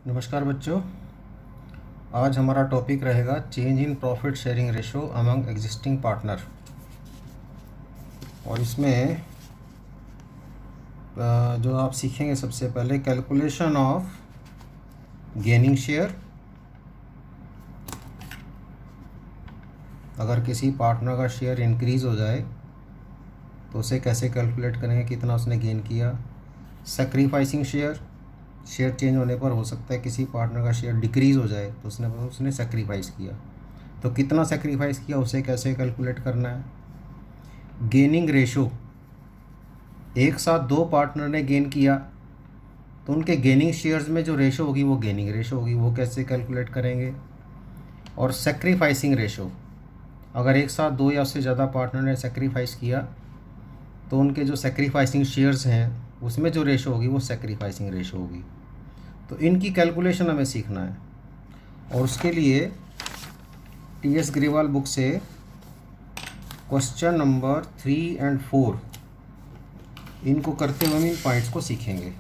नमस्कार बच्चों। आज हमारा टॉपिक रहेगा change in profit sharing ratio among existing partner. और इसमें जो आप सीखेंगे सबसे पहले कैलकुलेशन ऑफ गेनिंग शेयर। अगर किसी पार्टनर का शेयर इंक्रीज़ हो जाए तो उसे कैसे कैलकुलेट करेंगे, कितना उसने गेन किया। सेक्रीफाइसिंग शेयर, शेयर चेंज होने पर हो सकता है किसी पार्टनर का शेयर डिक्रीज़ हो जाए तो उसने सेक्रीफाइस किया, तो कितना सेक्रीफाइस किया उसे कैसे कैलकुलेट करना है। गेनिंग रेशो, एक साथ दो पार्टनर ने गेन किया तो उनके गेनिंग शेयर्स में जो रेशो होगी वो गेनिंग रेशो होगी, वो कैसे कैलकुलेट करेंगे। और सेक्रीफाइसिंग रेशो, अगर एक साथ दो या उससे ज़्यादा पार्टनर ने सेक्रीफाइस किया तो उनके जो सेक्रीफाइसिंग शेयर्स हैं उसमें जो रेशो होगी वो सेक्रीफाइसिंग रेशो होगी। तो इनकी कैलकुलेशन हमें सीखना है और उसके लिए टी.एस. ग्रेवाल बुक से क्वेश्चन नंबर 3 और 4 इनको करते हुए हम इन पॉइंट्स को सीखेंगे।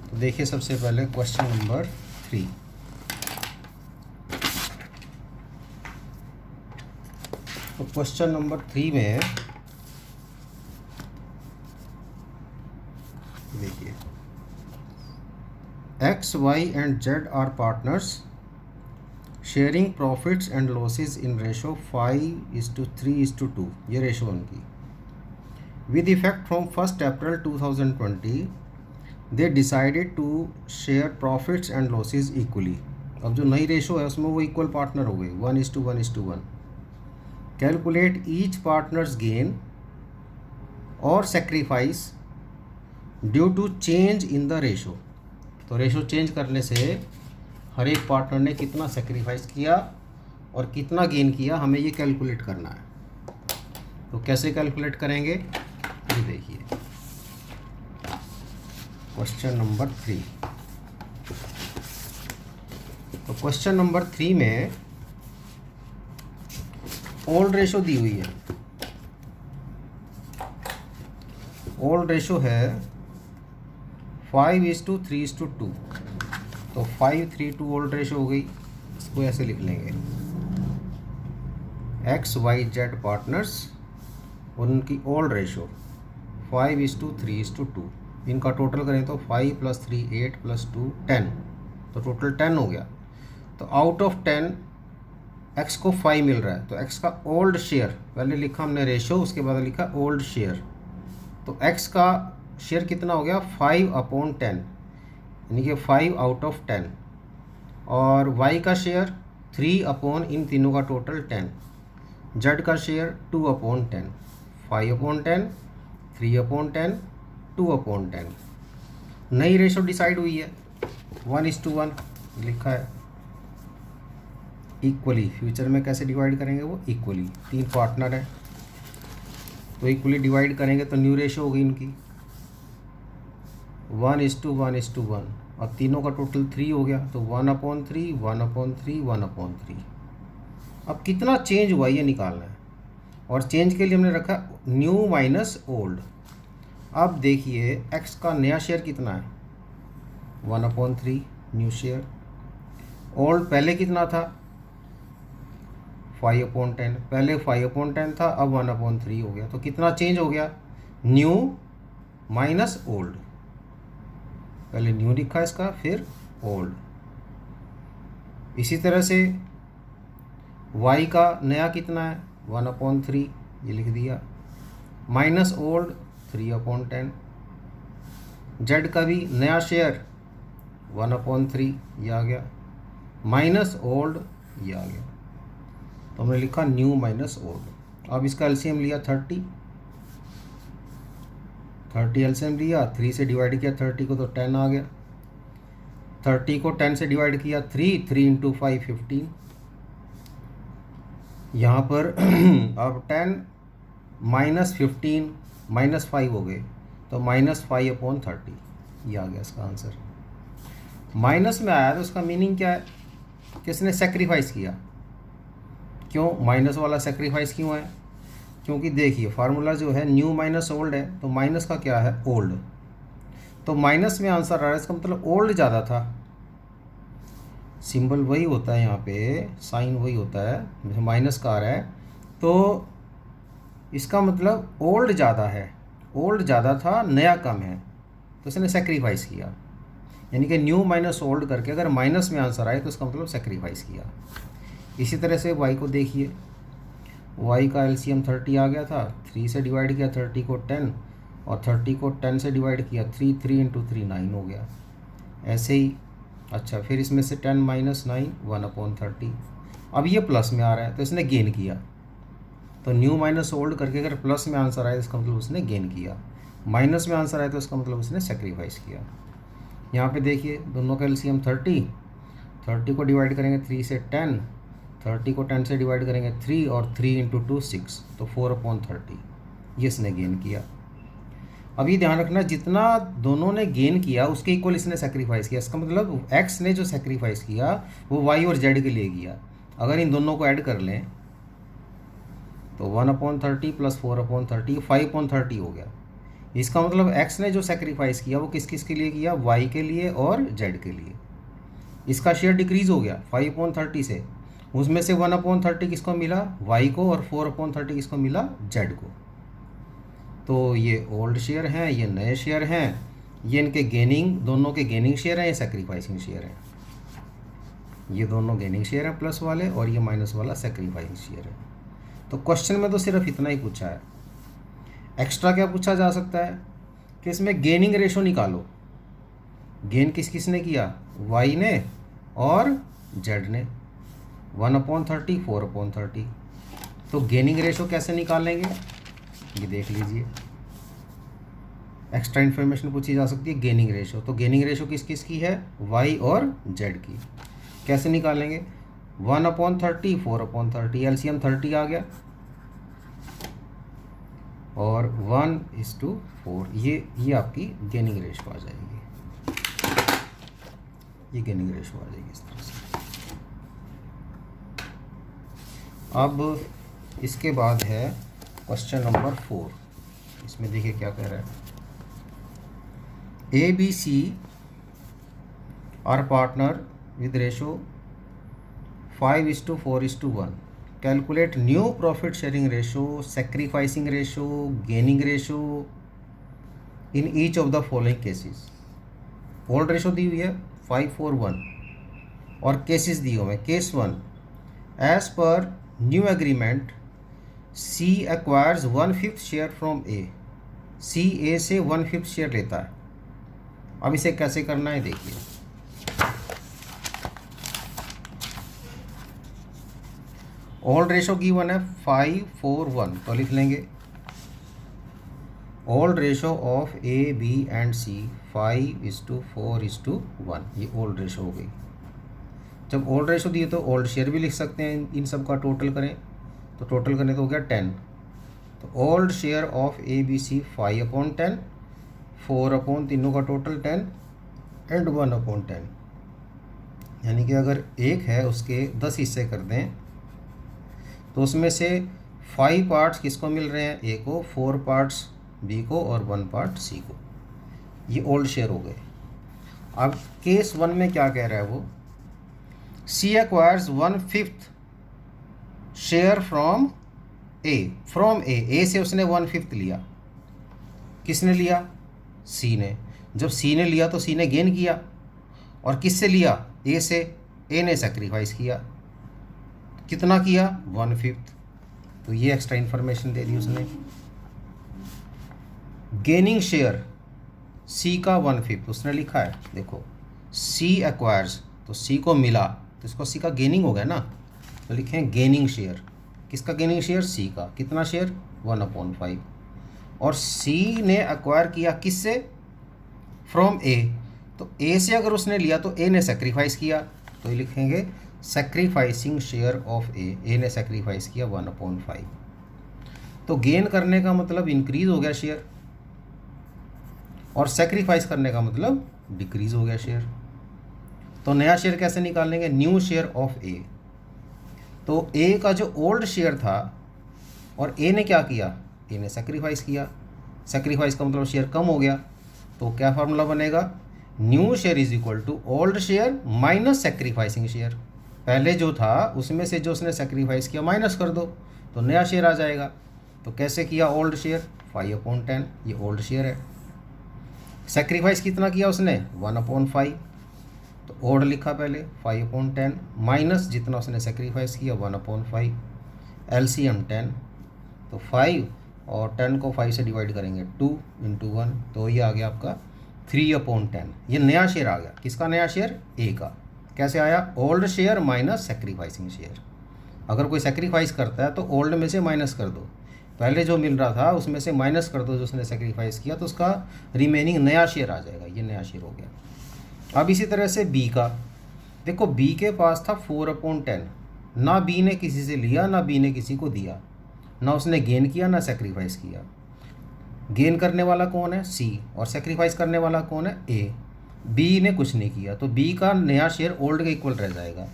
तो देखिए सबसे पहले क्वेश्चन नंबर 3। तो क्वेश्चन नंबर 3 में देखिए, X Y and Z are partners sharing profits and losses in ratio 5:3:2। ये रेशो उनकी। With effect from 1 April 2020 they decided to share profits and losses equally. अब जो नई रेशो है उसमें वो इक्वल पार्टनर हो गए, 1:1:1। कैलकुलेट ईच पार्टनर्स गेन और sacrifice due to change in the ratio. तो रेशो चेंज करने से हर एक पार्टनर ने कितना सेक्रीफाइस किया और कितना गेन किया, हमें ये कैलकुलेट करना है। तो कैसे कैलकुलेट करेंगे ये देखिए, क्वेश्चन नंबर 3। तो क्वेश्चन नंबर 3 में ओल्ड रेशो दी हुई है। ओल्ड रेशो है 5:3:2। तो 5:3:2 ओल्ड रेशो हो गई। इसको ऐसे लिख लेंगे, एक्स वाई जेड पार्टनर्स और उनकी ओल्ड रेशो 5:3:2। इनका टोटल करें तो 5 + 3 8 + 2 10। तो टोटल 10 हो गया। तो आउट ऑफ 10 एक्स को 5 मिल रहा है, तो एक्स का ओल्ड शेयर, पहले लिखा हमने रेशो, उसके बाद लिखा ओल्ड शेयर। तो एक्स का शेयर कितना हो गया 5/10, यानी कि 5 आउट ऑफ 10। और वाई का शेयर 3 इन तीनों का टोटल 10। जेड का शेयर 2/10, 5/10, 3/10, 2/10। नई रेशो डिसाइड हुई है 1:1 लिखा है। इक्वली, फ्यूचर में कैसे डिवाइड करेंगे वो इक्वली, 3 पार्टनर है तो इक्वली डिवाइड करेंगे तो न्यू रेशो होगी इनकी 1:1:1। और तीनों का टोटल 3 हो गया, तो 1/3 1/3 1/3। अब कितना चेंज हुआ ये निकालना है और चेंज के लिए हमने रखा न्यू माइनस ओल्ड। अब देखिए एक्स का नया शेयर कितना है 1/3 न्यू शेयर। ओल्ड पहले कितना था 5/10, पहले 5/10 था, अब 1/3 हो गया। तो कितना चेंज हो गया, न्यू माइनस ओल्ड। पहले न्यू लिखा इसका, फिर ओल्ड। इसी तरह से y का नया कितना है 1/3, ये लिख दिया, माइनस ओल्ड 3/10। z का भी नया शेयर 1/3, ये आ गया, माइनस ओल्ड, ये आ गया। तो हमने लिखा न्यू माइनस ओल्ड। अब इसका एलसीएम लिया 30 एलसीएम लिया, 3 से डिवाइड किया 30 को तो 10 आ गया। 30 को 10 से डिवाइड किया 3 × 5 15। यहाँ पर अब 10 - 15 -5 हो गए, तो -5/30, ये आ गया इसका आंसर। माइनस में आया तो उसका मीनिंग क्या है, किसने सेक्रीफाइस किया। क्यों माइनस वाला सेक्रीफाइस क्यों है, क्योंकि देखिए फार्मूला जो है न्यू माइनस ओल्ड है, तो माइनस का क्या है ओल्ड, तो माइनस में आंसर आ रहा है, इसका मतलब ओल्ड ज़्यादा था सिंबल वही होता है यहाँ पे, साइन वही होता है, माइनस का आ रहा है, तो इसका मतलब ओल्ड ज़्यादा है, ओल्ड ज़्यादा था, नया कम है, तो इसने सेक्रीफाइस किया। यानी कि न्यू माइनस ओल्ड करके अगर माइनस में आंसर आए तो इसका मतलब सेक्रीफाइस किया। इसी तरह से वाई को देखिए, वाई का एलसीएम 30 आ गया था, 3 से डिवाइड किया 30 को 10, और 30 को 10 से डिवाइड किया 3, 3 इंटू 3 9 हो गया। ऐसे ही अच्छा, फिर इसमें से 10 माइनस 9 1/30। अब ये प्लस में आ रहा है तो इसने गेन किया। तो न्यू माइनस ओल्ड करके अगर प्लस में आंसर आए तो इसका मतलब उसने गेन किया, माइनस में आंसर आए तो इसका मतलब उसने सेक्रीफाइस किया। यहाँ पे देखिए दोनों का एलसीएम 30 को डिवाइड करेंगे 3 से 10, 30 को 10 से डिवाइड करेंगे 3, और 3 इंटू 2 6, तो 4/30 ये इसने गेन किया। अभी ध्यान रखना, जितना दोनों ने गेन किया उसके इक्वल इसने सेक्रीफाइस किया। इसका मतलब एक्स ने जो सेक्रीफाइस किया वो वाई और जेड के लिए किया। अगर इन दोनों को ऐड कर लें तो 1/30 प्लस 4/30 5/30 हो गया। इसका मतलब एक्स ने जो सेक्रीफाइस किया वो किस किस के लिए किया, वाई के लिए और जेड के लिए। इसका शेयर डिक्रीज हो गया 5/30 से, उसमें से 1/30 किसको मिला, वाई को, और 4/30 किसको मिला, जेड को। तो ये ओल्ड शेयर हैं, ये नए शेयर हैं, ये इनके गेनिंग, दोनों के गेनिंग शेयर हैं, ये सेक्रीफाइसिंग शेयर हैं। ये दोनों गेनिंग शेयर हैं प्लस वाले, और ये माइनस वाला सेक्रीफाइसिंग शेयर है। तो क्वेश्चन में तो सिर्फ इतना ही पूछा है। एक्स्ट्रा क्या पूछा जा सकता है कि इसमें गेनिंग रेशो निकालो। गेन किस किस ने किया, वाई ने और जेड ने, 1/30 4/30। तो गेनिंग रेशो कैसे निकालेंगे ये देख लीजिए। एक्स्ट्रा इन्फॉर्मेशन पूछी जा सकती है गेनिंग रेशो। तो गेनिंग रेशो किस किस की है, वाई और जेड की। कैसे निकालेंगे, 1/30 4/30, एलसीएम 30 आ गया, और 1:4, ये आपकी गेनिंग रेशो आ जाएगी। ये गेनिंग रेशो आ जाएगी इस तरह से। अब इसके बाद है क्वेश्चन नंबर 4। इसमें देखिए क्या कह रहा है, A B C are partner with ratio 5:4:1। Calculate new profit sharing ratio, sacrificing ratio, gaining ratio in each of the following cases. Old ratio दी हुई है 5:4:1, और केसेस दिए हुए हैं। Case 1, as per new agreement C acquires 1/5 share from A. C A से 1/5 share लेता है। अब इसे कैसे करना है देखिए। ओल्ड रेशो गिवन है 5:4:1, तो लिख लेंगे old ratio of A B and C 5:4:1। ये ओल्ड रेशो हो गई। जब ओल्ड रेशो दिए तो ओल्ड शेयर भी लिख सकते हैं, इन सब का टोटल करें तो टोटल करने तो हो गया 10। तो old share of A B C 5/10, 4 तीनों का टोटल 10, एंड 1/10। यानी कि अगर एक है उसके 10 हिस्से कर दें तो उसमें से 5 पार्ट्स किसको मिल रहे हैं, ए को, 4 पार्ट्स बी को, और 1 पार्ट सी को। ये ओल्ड शेयर हो गए। अब केस 1 में क्या कह रहा है वो, C acquires 1/5 share from A. From A से उसने 1/5 लिया। किसने लिया, सी ने। जब सी ने लिया तो सी ने गेन किया, और किससे लिया, ए से। ए ने सेक्रीफाइस किया। कितना किया, 1/5। तो ये एक्स्ट्रा इन्फॉर्मेशन दे दी उसने। गेनिंग शेयर सी का 1/5 उसने लिखा है। देखो सी एक्वायर्स, तो सी को मिला तो इसको सी का गेनिंग हो गया ना, तो लिखें गेनिंग शेयर। किसका गेनिंग शेयर, सी का। कितना शेयर, 1/5। और सी ने एक्वायर किया किससे, फ्रॉम ए। तो ए से अगर उसने लिया तो ए ने सेक्रीफाइस किया, तो ये लिखेंगे सेक्रीफाइसिंग शेयर ऑफ ए ने सेक्रीफाइस किया 1/5। तो गेन करने का मतलब इंक्रीज हो गया शेयर, और सेक्रीफाइस करने का मतलब डिक्रीज हो गया शेयर। तो नया शेयर कैसे निकालेंगे, न्यू शेयर ऑफ ए। तो ए का जो ओल्ड शेयर था, और ए ने क्या किया, ए ने सेक्रीफाइस किया। सेक्रीफाइस का मतलब शेयर कम हो गया। तो क्या फार्मूला बनेगा, new share is equal to old share minus sacrificing share. पहले जो था उसमें से जो उसने सेक्रीफाइस किया माइनस कर दो तो नया शेयर आ जाएगा। तो कैसे किया? ओल्ड शेयर 5/10, ये ओल्ड शेयर है। सेक्रीफाइस कितना किया उसने? 1/5, तो ओल्ड लिखा पहले 5/10 माइनस जितना उसने सेक्रीफाइस किया 1/5, एलसीएम 10, तो 5 और 10 को 5 से डिवाइड करेंगे 2 × 1, तो ये आ गया आपका 3/10। ये नया शेयर आ गया। किसका नया शेयर? ए का। कैसे आया? Old share minus sacrificing share. अगर कोई सेक्रीफाइस करता है तो ओल्ड में से माइनस कर दो, पहले जो मिल रहा था उसमें से माइनस कर दो जो उसने सेक्रीफाइस किया, तो उसका रिमेनिंग नया शेयर आ जाएगा। ये नया शेयर हो गया। अब इसी तरह से बी का देखो, बी के पास था 4/10, ना बी ने किसी से लिया ना बी ने किसी को दिया, ना उसने गेन किया ना सेक्रीफाइस किया। गेन करने वाला कौन है? सी, और सेक्रीफाइस करने वाला कौन है? ए। बी ने कुछ नहीं किया, तो बी का नया शेयर ओल्ड के इक्वल रह जाएगा।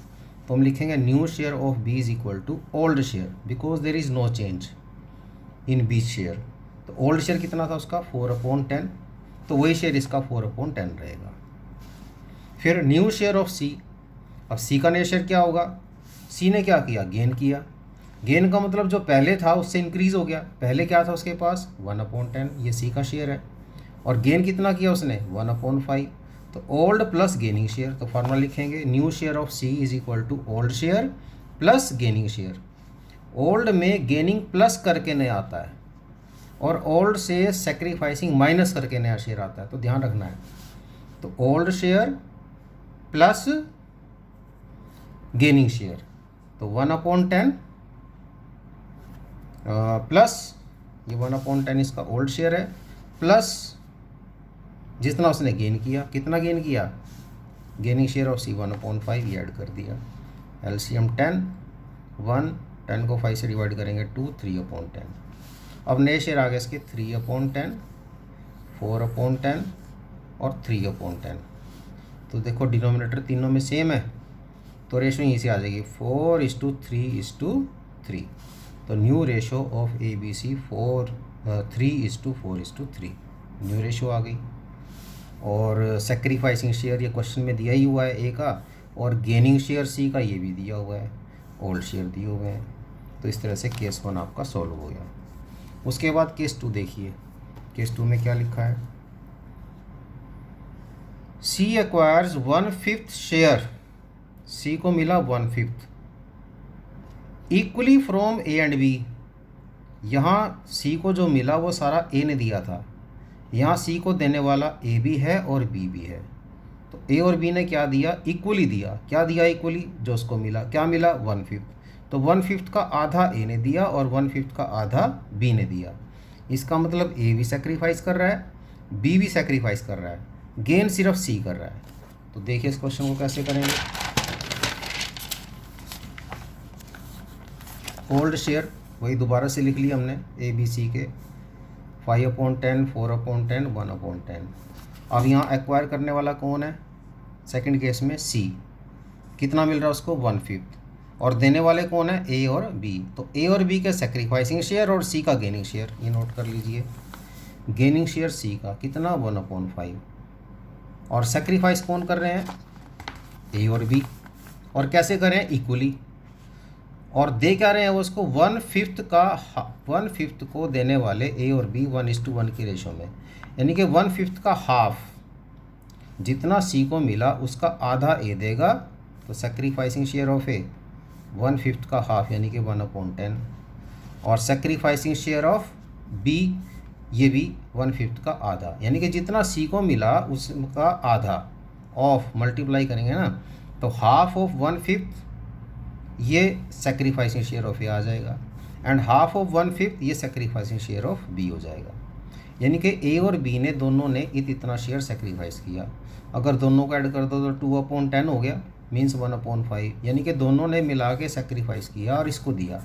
तो हम लिखेंगे new share of B is equal to old share, because there is no change in B share. तो ओल्ड शेयर कितना था उसका? 4/10, तो वही शेयर इसका 4/10 रहेगा। फिर न्यू शेयर ऑफ सी। अब सी का नया शेयर क्या होगा? सी ने क्या किया? गेन किया। गेन का मतलब जो पहले था उससे इंक्रीज़ हो गया। पहले क्या था उसके पास? 1/10, ये सी का शेयर है। और गेन कितना किया उसने? 1/5, तो ओल्ड प्लस गेनिंग शेयर। तो फार्मूला लिखेंगे new share of C is equal to old share plus gaining share. Old में गेनिंग प्लस करके नया आता है और ओल्ड से सेक्रीफाइसिंग माइनस करके नया शेयर आता है, तो ध्यान रखना है। तो old share plus gaining share, तो 1/10 प्लस ये 1/10 इसका ओल्ड शेयर है, प्लस जितना उसने गेन किया। कितना गेन किया? गेनिंग शेयर ऑफ सी 1/5, ये ऐड कर दिया। एलसीएम 10, 10 को 5 से डिवाइड करेंगे 2, 3/10। अब नए शेयर आ गए इसके 3/10, 4/10 और 3/10। तो देखो डिनोमिनेटर तीनों में सेम है, तो रेशो यहीं से आ जाएगी 4:3:3। तो new ratio of A B C 3:4:3, new ratio आ गई। और सेक्रीफाइसिंग शेयर ये क्वेश्चन में दिया ही हुआ है ए का, और गेनिंग शेयर सी का ये भी दिया हुआ है, ओल्ड शेयर दिए हुए हैं। तो इस तरह से केस 1 आपका सॉल्व हो गया। उसके बाद केस 2 देखिए। केस 2 में क्या लिखा है? सी एक्वायर्स 1/5 शेयर, सी को मिला 1/5 equally from A and B. यहाँ सी को जो मिला वो सारा ए ने दिया था, यहाँ सी को देने वाला ए भी है और बी भी है। तो ए और बी ने क्या दिया? इक्वली दिया। क्या दिया इक्वली? जो उसको मिला। क्या मिला? 1/5। तो 1/5 का आधा ए ने दिया और 1/5 का आधा बी ने दिया। इसका मतलब ए भी सेक्रीफाइस कर रहा है, बी भी सेक्रीफाइस कर रहा है, गेन सिर्फ सी कर रहा है। तो देखिए इस क्वेश्चन को कैसे करेंगे। ओल्ड शेयर वही दोबारा से लिख लिया हमने, ए बी सी के 5/10, 4/10, 1/10। अब यहाँ एक्वायर करने वाला कौन है? सेकंड केस में सी। कितना मिल रहा है उसको? 1/5। और देने वाले कौन है? ए और बी। तो ए और बी के सेक्रीफाइसिंग शेयर और सी का गेनिंग शेयर, ये नोट कर लीजिए। गेनिंग शेयर सी का कितना? 1/5। और सेक्रीफाइस कौन कर रहे हैं? ए और बी। और कैसे करें? इक्वली। और दे क्या रहे हैं वो उसको? 1/5 को देने वाले ए और बी 1:1 की रेशो में, यानी कि 1/5 का हाफ जितना सी को मिला उसका आधा ए देगा। तो सेक्रीफाइसिंग शेयर ऑफ ए 1/5 का हाफ यानी कि 1/10, और सेक्रीफाइसिंग शेयर ऑफ बी ये भी 1/5 का आधा, यानी कि जितना सी को मिला उसका आधा ऑफ मल्टीप्लाई करेंगे ना, तो हाफ ऑफ 1/5 ये सेक्रीफाइसिंग शेयर ऑफ ए आ जाएगा, एंड हाफ ऑफ 1/5 ये सेक्रीफाइसिंग शेयर ऑफ बी हो जाएगा। यानी कि ए और बी ने दोनों ने इतना शेयर सेक्रीफाइस किया। अगर दोनों को ऐड कर दो तो 2/10 हो गया, मीन्स 1/5, यानी कि दोनों ने मिला के सेक्रीफाइस किया और इसको दिया,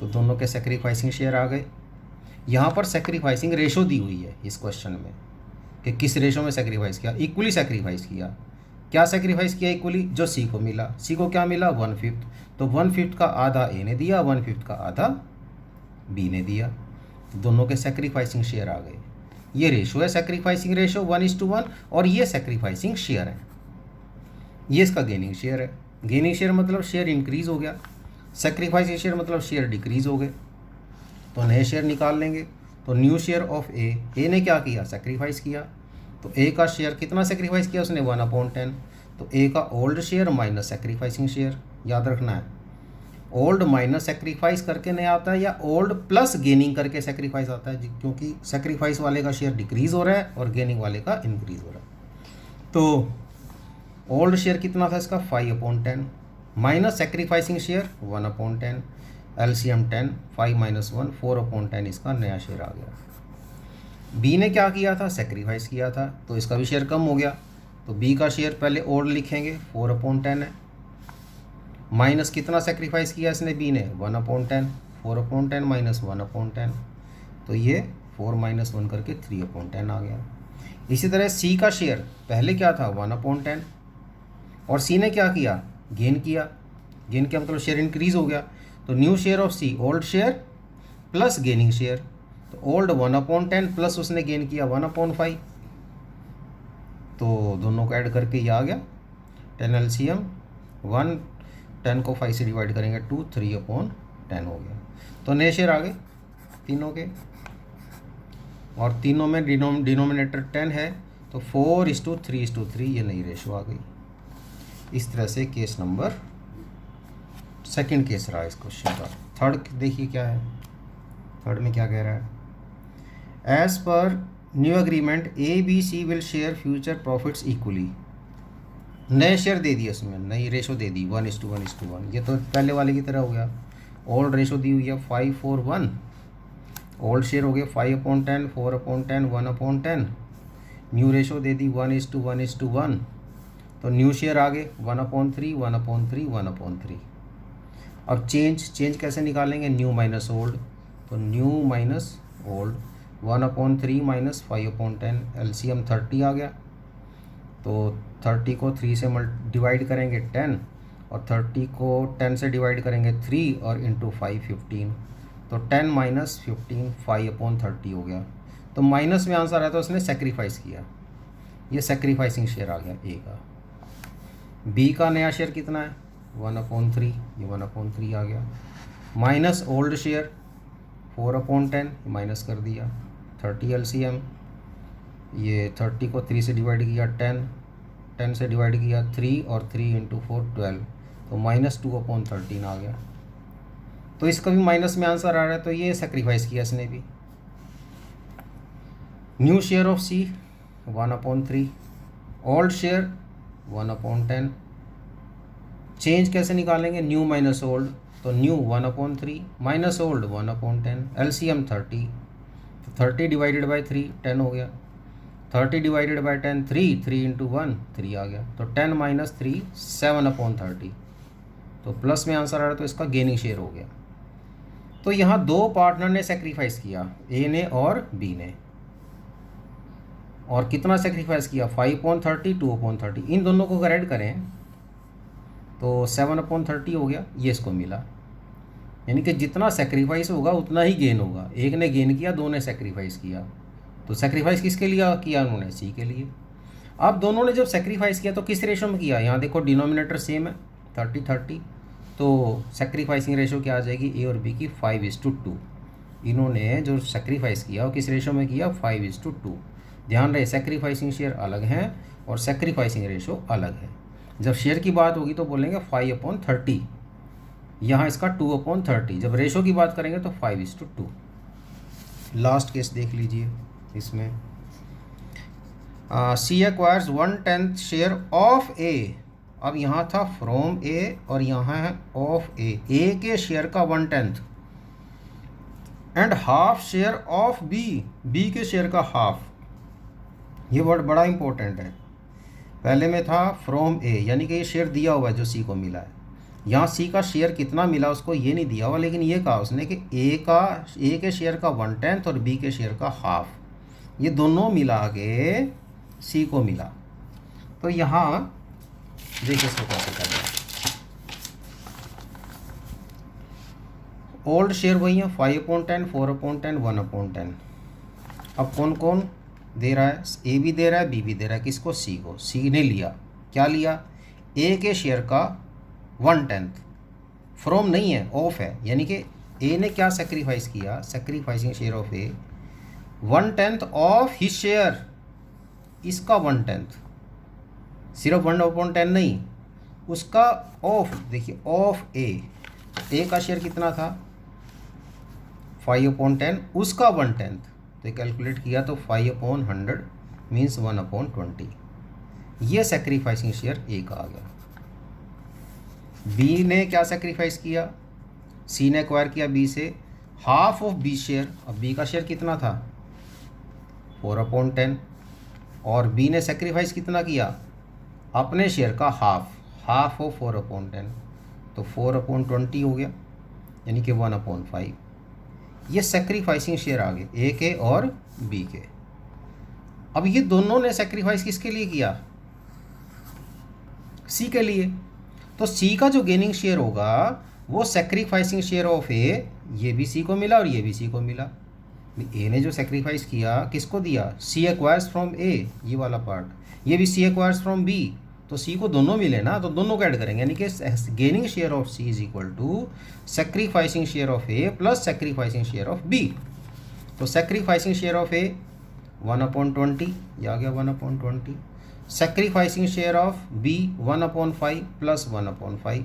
तो दोनों के सेक्रीफाइसिंग शेयर आ गए। यहाँ पर सेक्रीफाइसिंग रेशो दी हुई है इस क्वेश्चन में कि किस रेशो में सेक्रीफाइस किया। इक्वली सेक्रीफाइस किया। क्या सेक्रीफाइस किया इक्वली? जो सी को मिला। सी को क्या मिला? 1/5। तो 1/5 का आधा ए ने दिया, 1/5 का आधा बी ने दिया। दोनों के सेक्रीफाइसिंग शेयर आ गए। ये रेशो है सेक्रीफाइसिंग रेशो 1:1, और ये सेक्रीफाइसिंग शेयर है, ये इसका गेनिंग शेयर है। गेनिंग शेयर मतलब शेयर इंक्रीज हो गया, सेक्रीफाइसिंग शेयर मतलब शेयर डिक्रीज हो गए। तो नए शेयर निकाल लेंगे। तो न्यू शेयर ऑफ ए ने क्या किया, सेक्रीफाइस किया। तो ए का शेयर कितना सेक्रीफाइस किया उसने, 1/10। तो ए का old share minus sacrificing share, याद रखना है। ओल्ड माइनस सेक्रीफाइस करके नहीं आता है, या ओल्ड प्लस गेनिंग करके सेक्रीफाइस आता है, क्योंकि सेक्रीफाइस वाले का शेयर डिक्रीज हो रहा है और गेनिंग वाले का इंक्रीज हो रहा है। तो ओल्ड शेयर कितना था इसका, 5/10 माइनस सेक्रीफाइसिंग शेयर 1/10, एलसीएम 10, 5 - 1 4/10 इसका नया शेयर आ गया। बी ने क्या किया था, सेक्रीफाइस किया था, तो इसका भी शेयर कम हो गया। तो बी का शेयर पहले ओल्ड लिखेंगे, 4/10 है, माइनस कितना सेक्रीफाइस किया इसने बी ने, 1/10, 4/10 माइनस 1/10, तो ये 4 - 1 करके 3/10 आ गया। इसी तरह सी का शेयर पहले क्या था, 1/10, और सी ने क्या किया, गेन किया। गेन किया मतलब शेयर इंक्रीज हो गया। तो new share of C, old share plus gaining share. तो ओल्ड 1/10 प्लस उसने गेन किया 1/5, तो दोनों को ऐड करके ये आ गया 10 एलसीएम 1, 10 को 5 से डिवाइड करेंगे 2, 3/10 हो गया। तो नए शेयर आ गए तीनों के, और तीनों में डिनोमिनेटर 10 है, तो 4:3:3 ये नई रेशो आ गई। इस तरह से केस नंबर सेकंड केस रहा इस क्वेश्चन का। थर्ड देखिए क्या है, थर्ड में क्या कह रहा है, as per new agreement A B C will share future profits equally. नए शेयर दे दिए उसमें, नई रेशो दे दी 1:1:1, ये तो पहले वाले की तरह हो गया। ओल्ड रेशो दी हुई है 5:4:1, ओल्ड शेयर हो गए 5/10, 4/10, 1/10। न्यू रेशो दे दी 1:1:1, तो न्यू शेयर आ गए 1/3, 1/3, 1/3। अब चेंज कैसे निकालेंगे, न्यू माइनस ओल्ड, तो new minus old 1/3 minus 5/10, LCM 30 आ गया। तो 30 को 3 से डिवाइड करेंगे 10, और 30 को 10 से डिवाइड करेंगे 3, और इंटू 5 15, तो 10 - 15 5/30 हो गया। तो माइनस में आंसर आया तो उसने सेक्रीफाइस किया, ये सेक्रीफाइसिंग शेयर आ गया ए का। बी का नया शेयर कितना है, 1/3, ये 1/3 आ गया, माइनस ओल्ड शेयर 4/10 माइनस कर दिया, 30 एलसीएम, ये 30 को 3 से डिवाइड किया 10, 10 से डिवाइड किया 3, और 3 इंटू 4 12, तो -2/13 आ गया। तो इसका भी माइनस में आंसर आ रहा है, तो ये सेक्रीफाइस किया इसने भी। New share of C 1/3, old share 1/10। Change कैसे निकालेंगे, न्यू माइनस ओल्ड, तो न्यू 1/3 माइनस ओल्ड 1/10, एलसीएम 30, तो 30 डिवाइडेड बाई 3 10 हो गया, 30 डिवाइडेड बाई 10 3, 3 इंटू 1 3 आ गया, तो 10 - 3 7/30, तो प्लस में आंसर आ रहा है, तो इसका गेनिंग शेयर हो गया। तो यहाँ दो पार्टनर ने सेक्रीफाइस किया, ए ने और बी ने, और कितना सेक्रीफाइस किया, 5/30, 2/30, इन दोनों को अगर ऐड करें तो 7/30 हो गया, ये इसको मिला। यानी कि जितना सेक्रीफाइस होगा उतना ही गेन होगा, एक ने गेन किया, दो ने सेक्रीफाइस किया। तो सेक्रीफाइस किसके लिए किया उन्होंने, सी के लिए। अब दोनों ने जब सेक्रीफाइस किया तो किस रेशो में किया, यहाँ देखो डिनोमिनेटर सेम है 30-30, तो सेक्रीफाइसिंग रेशो क्या आ जाएगी, ए और बी की 5:2। इन्होंने जो सेक्रीफाइस किया वो किस रेशो में किया, 5:2। ध्यान रहे सेक्रीफाइसिंग शेयर अलग हैं और सेक्रीफाइसिंग रेशो अलग है। जब शेयर की बात होगी तो बोलेंगे 5/30, यहाँ इसका 2/30, जब रेशो की बात करेंगे तो 5:2। लास्ट केस देख लीजिए इसमें, सी एक्वायर्स 1/10 शेयर ऑफ ए। अब यहाँ था फ्रॉम ए और यहाँ है ऑफ ए के शेयर का 1/10 and half share of B के शेयर का हाफ। ये वर्ड बड़ा इंपॉर्टेंट है। पहले में था फ्रॉम ए, यानी कि ये शेयर दिया हुआ है जो सी को मिला है। यहाँ सी का शेयर कितना मिला उसको ये नहीं दिया हुआ, लेकिन ये कहा उसने कि ए के शेयर का 1/10 और बी के शेयर का हाफ, ये दोनों मिला के सी को मिला। तो यहाँ देखिए इसको कैसे करना है। ओल्ड शेयर वही है 5/10, 4/10, 1/10। अब कौन कौन, दे रहा है, ए भी दे रहा है, बी भी दे रहा है, किसको, सी को। सी ने लिया, क्या लिया, ए के शेयर का 1/10, फ्रॉम नहीं है, ऑफ है, यानी कि ए ने क्या सेक्रीफाइस किया, sacrificing share of A 1/10 of his share, इसका 1/10, सिर्फ 1/10 नहीं, उसका ऑफ, देखिए ऑफ ए का शेयर कितना था 5/10, उसका 1/10, तो कैलकुलेट किया तो 5/100 मीन्स 1/20, ये सेक्रीफाइसिंग शेयर ए का आ गया। बी ने क्या सेक्रीफाइस किया, सी ने एक्वायर किया बी से हाफ ऑफ बी शेयर, अब बी का शेयर कितना था 4/10, और बी ने सेक्रीफाइस कितना किया, अपने शेयर का हाफ ऑफ 4/10, तो 4/20 हो गया, यानी कि 1/5, ये सेक्रीफाइसिंग शेयर आ गए ए के और बी के। अब ये दोनों ने सेक्रीफाइस किसके लिए किया, सी के लिए, तो सी का जो गेनिंग शेयर होगा वो सेक्रीफाइसिंग शेयर ऑफ ए, ये भी सी को मिला और ये भी सी को मिला। ए ने जो सेक्रीफाइस किया किसको दिया, सी एक्वायर्स फ्रॉम ए, ये वाला पार्ट, ये भी सी एक्वायर्स फ्रॉम बी, तो सी को दोनों मिले ना, तो दोनों को ऐड करेंगे, यानी कि gaining share of C is equal to sacrificing share of A plus sacrificing share of B. तो सेक्रीफाइसिंग शेयर ऑफ ए 1/20, ये आ गया 1/20, sacrificing share of B 1/5 plus 1/5,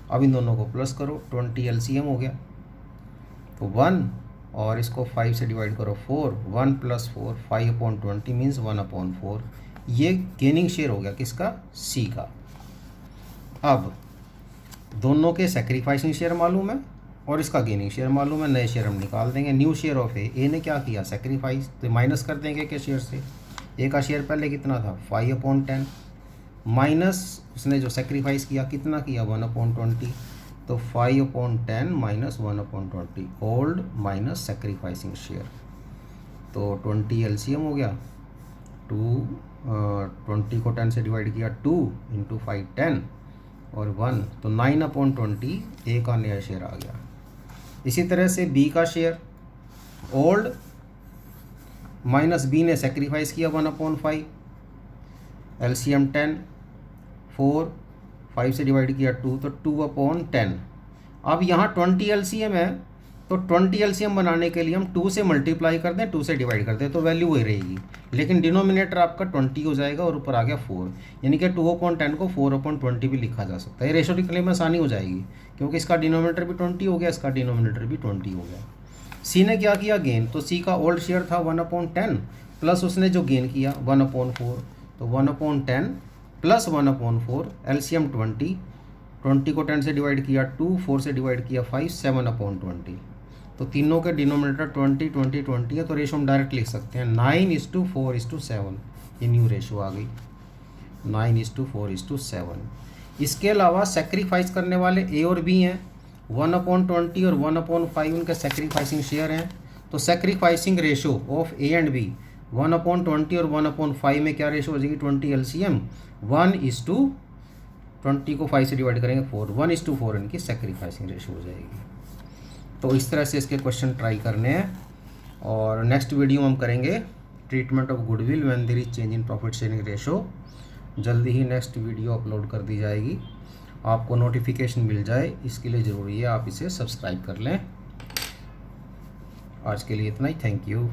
अब इन दोनों को प्लस करो, 20 एलसीएम हो गया, तो 1 और इसको 5 से डिवाइड करो 4, 1 + 4 5/20 मीन्स 1/4, ये गेनिंग शेयर हो गया किसका, सी का। अब दोनों के सेक्रीफाइसिंग शेयर मालूम है और इसका गेनिंग शेयर मालूम है, नए शेयर हम निकाल देंगे। न्यू शेयर ऑफ ए ने क्या किया सेक्रीफाइस, तो माइनस कर देंगे के शेयर से, ए का शेयर पहले कितना था 5/10 माइनस उसने जो सेक्रीफाइस किया कितना किया 1/20, तो 5/10 minus 1/20 old minus sacrificing share, तो 20 एलसीएम हो गया, 20 को 10 से डिवाइड किया 2 × 5 10 और 1, तो 9/20 ए का नया शेयर आ गया। इसी तरह से बी का शेयर ओल्ड माइनस बी ने सेक्रीफाइस किया 1/5, एलसीएम 10, 4 5 से डिवाइड किया 2, तो 2/10। अब यहाँ 20 एलसीएम है, तो 20 एलसीएम बनाने के लिए हम 2 से मल्टीप्लाई कर दें, 2 से डिवाइड कर दें, तो वैल्यू वही रहेगी, लेकिन डिनोमिनेटर आपका 20 हो जाएगा और ऊपर आ गया 4, यानी कि 2/10 को 4/20 भी लिखा जा सकता है। रेशो निकलने में आसानी हो जाएगी, क्योंकि इसका डिनोमिनेटर भी 20 हो गया, इसका डिनोमिनेटर भी 20 हो गया। सी ने क्या किया गेन, तो सी का ओल्ड शेयर था 1/10 प्लस उसने जो गेन किया 1/4, तो 1/10 प्लस 1/4 एलसीएम 20, 20 को 10 से डिवाइड किया 2, 4 से डिवाइड किया 5, 7/20, तो तीनों के डिनोमिनेटर 20 20 20 है, तो रेशो हम डायरेक्ट लिख सकते हैं 9:4:7, ये न्यू रेशो आ गई 9:4:7। इसके अलावा सेक्रीफाइस करने वाले ए और बी हैं, 1/20 और 1/5 उनके सेक्रीफाइसिंग शेयर हैं, तो sacrificing ratio of A and B 1/20 और 1/5 में क्या रेशो हो जाएगी 20 एलसीएम 1:20 को 5 से डिवाइड करेंगे 4, 1:4 इनकी सेक्रीफाइसिंग रेशो हो जाएगी। तो इस तरह से इसके क्वेश्चन ट्राई करने हैं, और नेक्स्ट वीडियो हम करेंगे treatment of goodwill when there is change in profit sharing ratio. जल्दी ही नेक्स्ट वीडियो अपलोड कर दी जाएगी, आपको नोटिफिकेशन मिल जाए इसके लिए ज़रूरी है आप इसे सब्सक्राइब कर लें। आज के लिए इतना ही, थैंक यू।